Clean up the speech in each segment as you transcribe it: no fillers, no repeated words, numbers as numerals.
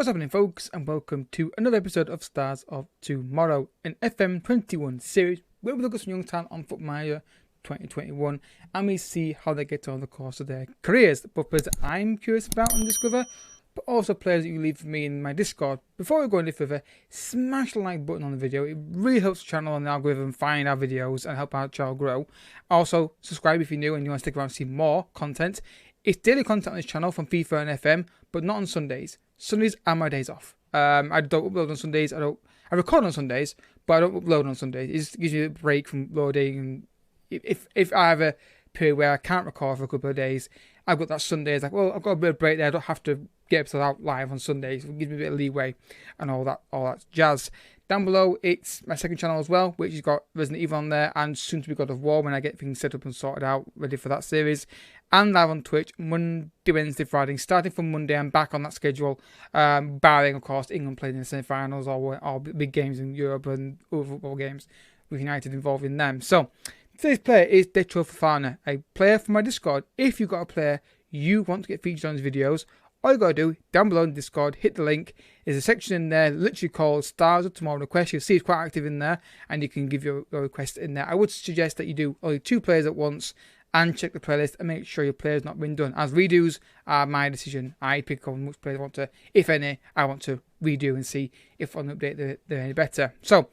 What's happening, folks, and welcome to another episode of Stars of Tomorrow, an FM21 series where we look at some young talent on Football Manager 2021 and we see how they get on the course of their careers. Both players that I'm curious about and discover, but also players that you leave for me in my Discord. Before we go any further, smash the like button on the video. It really helps the channel and the algorithm find our videos and help our channel grow. Also, subscribe if you're new and you want to stick around to see more content. It's daily content on this channel from FIFA and FM, but not on Sundays. Sundays are my days off. I don't upload on Sundays. I record on Sundays, but I don't upload on Sundays. It just gives you a break from loading. And if I have a period where I can't record for a couple of days, I've got that Sunday. It's like, well, I've got a bit of break there. I don't have to get episodes out live on Sundays. It gives me a bit of leeway and all that jazz. Down below, it's my second channel as well, which has got Resident Evil on there and soon to be God of War when I get things set up and sorted out, ready for that series. And live on Twitch Monday, Wednesday, Friday. Starting from Monday, I'm back on that schedule, barring, of course, England playing in the semi-finals or big games in Europe and other football games with United involved in them. So, today's player is Datro Fofana, a player from my Discord. If you've got a player you want to get featured on these videos, all you got to do, down below in Discord, hit the link. There's a section in there literally called Stars of Tomorrow Requests. You'll see it's quite active in there, and you can give your request in there. I would suggest that you do only 2 players at once and check the playlist and make sure your player's not been done. As redos are my decision. I pick on which players I want to, if any, I want to redo and see if on the update they're any better. So,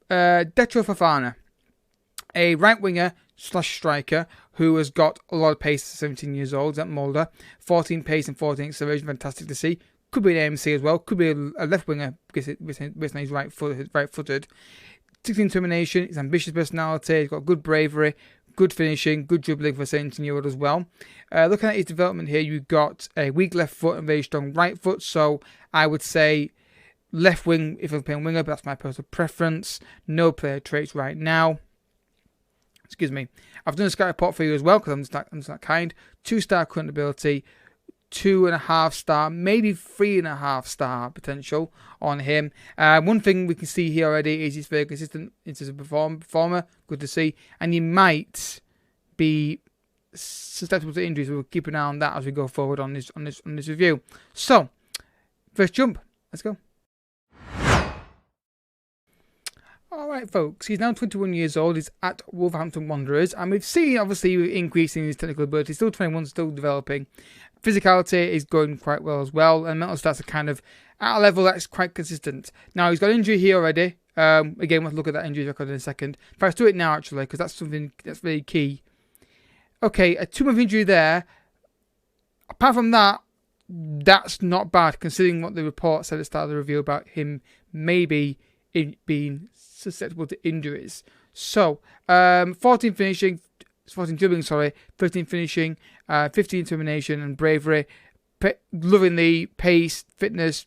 Datro Fofana, a right winger / striker who has got a lot of pace at 17 years old. That Mulder, 14 pace and 14 acceleration, fantastic to see. Could be an AMC as well. Could be a left winger because he's right-footed. 16 determination, his ambitious personality, he's got good bravery, good finishing, good dribbling for a 17-year-old as well. Looking at his development here, you've got a weak left foot and very strong right foot. So I would say left wing if I'm playing winger, but that's my personal preference. No player traits right now. Excuse me. I've done a scout report for you as well because I'm just that kind. 2-star current ability, 2.5 star, maybe 3.5 star potential on him. One thing we can see here already is he's very consistent as a performer. Good to see. And he might be susceptible to injuries. We'll keep an eye on that as we go forward on this review. So, first jump. Let's go. Alright, folks, he's now 21 years old, he's at Wolverhampton Wanderers, and we've seen, obviously, increasing his technical ability, still 21, still developing. Physicality is going quite well as well, and mental stats are kind of at a level that's quite consistent. Now, he's got injury here already. Again, we'll look at that injury record in a second. In fact, let's do it now, actually, because that's something that's very key. Okay, a 2-month injury there. Apart from that, that's not bad, considering what the report said at the start of the review about him maybe being susceptible to injuries. So, 14 finishing, 14 dribbling, 13 finishing, 15 determination and bravery. Loving the pace, fitness,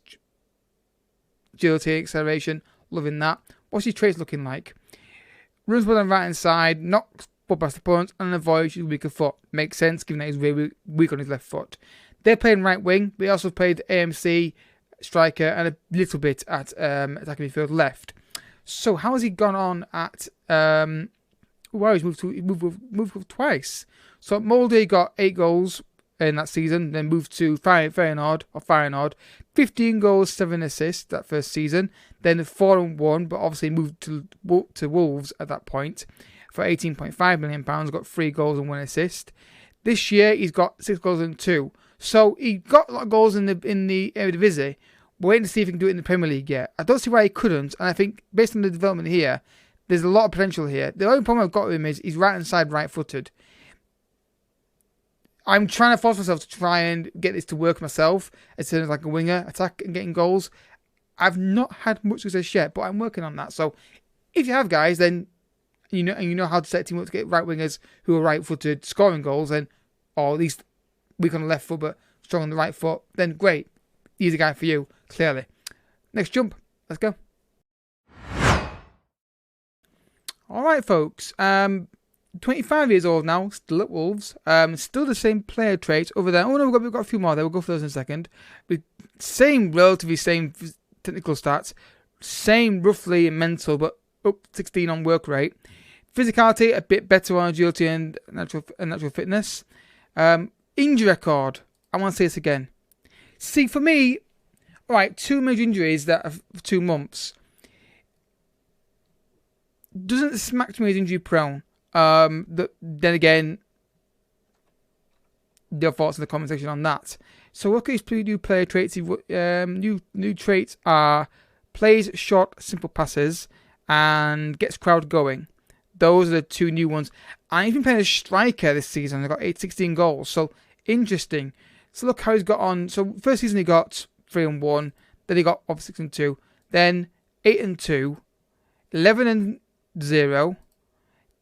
agility, acceleration. Loving that. What's his traits looking like? Runs well on the right hand side, knocks ball past opponents, and avoids his weaker foot. Makes sense, given that he's really weak on his left foot. They're playing right wing. They also played AMC, striker, and a little bit at attacking midfield left. So how has he gone on at? Well, he's moved twice. So at Molde he got 8 goals in that season, then moved to Feyenoord, 15 goals, 7 assists that first season. Then 4-1, but obviously moved to Wolves at that point for £18.5 million. Got 3 goals and 1 assist. This year he's got 6 goals and 2. So he got a lot of goals in the Eredivisie. We're waiting to see if he can do it in the Premier League yet. I don't see why he couldn't, and I think based on the development here, there's a lot of potential here. The only problem I've got with him is he's right-hand side, right-footed. I'm trying to force myself to try and get this to work myself as soon as like a winger, attack and getting goals. I've not had much success yet, but I'm working on that. So if you have guys, then you know how to set a team up to get right wingers who are right-footed scoring goals, or at least weak on the left foot but strong on the right foot, then great. He's a guy for you, clearly. Next jump. Let's go. Alright, folks. 25 years old now, still at Wolves. Still the same player traits over there. Oh no, we've got a few more there. We'll go for those in a second. Relatively same technical stats. Same roughly mental, but up 16 on work rate. Physicality, a bit better on agility and natural fitness. Injury record. I want to say this again. See, for me, right, 2 major injuries that are 2 months. Doesn't smack to me as injury prone. Then again, your thoughts in the comment section on that. So look at his new player traits. New traits are plays short, simple passes and gets crowd going. Those are the 2 new ones. And he's been playing as striker this season. He got 16 goals. So interesting. So look how he's got on. So first season he got 3-1. Then he got 6-2. Then 8-2. 11-0.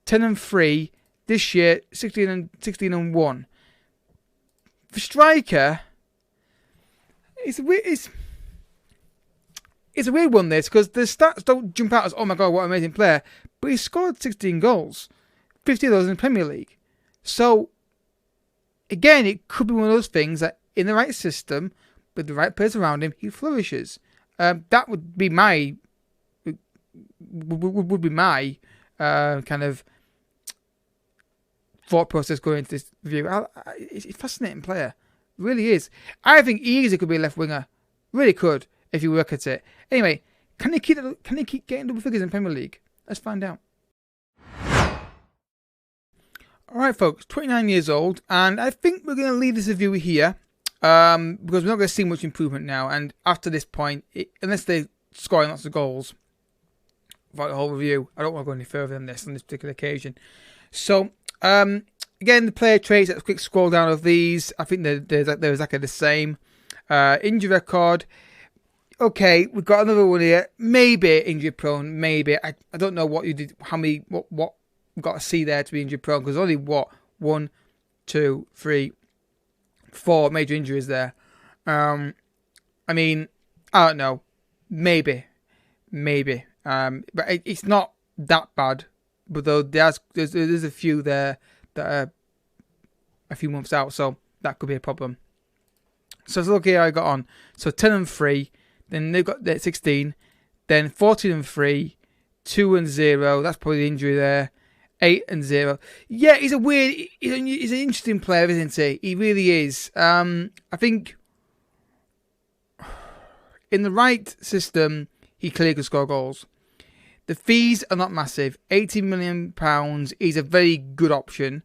10-3. This year 16-1. For striker, it's a weird one, this, because the stats don't jump out as, oh my god, what an amazing player. But he scored 16 goals, 50 of those in the Premier League. So, again, it could be one of those things that in the right system, with the right players around him, he flourishes. That would be my kind of thought process going into this review. It's a fascinating player, really is. I think he easily could be a left winger, really could if you work at it. Anyway, can he keep getting double figures in Premier League? Let's find out. Alright folks, 29 years old, and I think we're going to leave this review here, because we're not going to see much improvement now, and after this point, unless they're scoring lots of goals for the whole review, I don't want to go any further than this on this particular occasion. So, again, the player traits, let's quick scroll down of these. I think they're exactly the same. Injury record. Okay, we've got another one here. Maybe injury prone, maybe. I don't know what you did, what we've got to see there to be injury prone, because only 1, 2, 3, 4 major injuries there. I mean, I don't know. Maybe. But it's not that bad. But though there's a few there that are a few months out, so that could be a problem. So let's look here how I got on. So 10-3, then they've got 16, then 14-3, 2-0. That's probably the injury there. 8-0. Yeah, he's an interesting player, isn't he? He really is. I think in the right system, he clearly could score goals. The fees are not massive. £80 million is a very good option.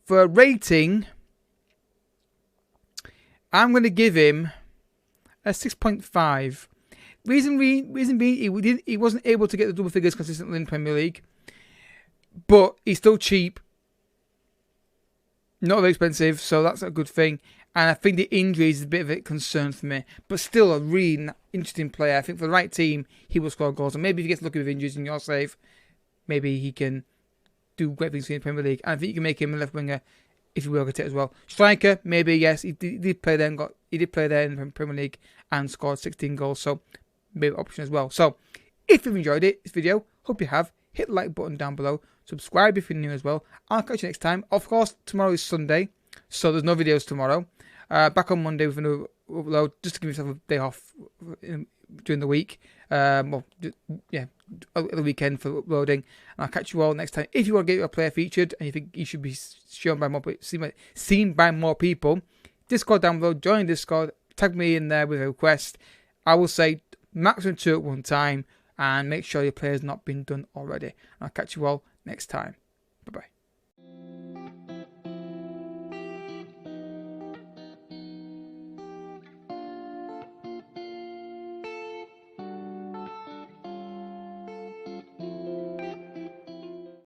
For a rating, I'm going to give him a 6.5. Reason being, he wasn't able to get the double figures consistently in the Premier League. But he's still cheap. Not very expensive, so that's a good thing. And I think the injury is a bit of a concern for me. But still a really interesting player. I think for the right team, he will score goals. And maybe if he gets lucky with injuries and you're safe, maybe he can do great things in the Premier League. And I think you can make him a left winger if you work at it as well. Striker, maybe, yes. He did play there in the Premier League and scored 16 goals. So maybe option as well. So if you've enjoyed this video, hope you have. Hit the like button down below. Subscribe if you're new as well. I'll catch you next time. Of course, tomorrow is Sunday, so there's no videos tomorrow. Back on Monday with another upload, just to give yourself a day off during the week. The weekend for uploading. And I'll catch you all next time. If you want to get your player featured and you think you should be seen by more people, Discord down below. Join Discord. Tag me in there with a request. I will say maximum 2 at one time, and make sure your player's not been done already. And I'll catch you all next time. Bye bye.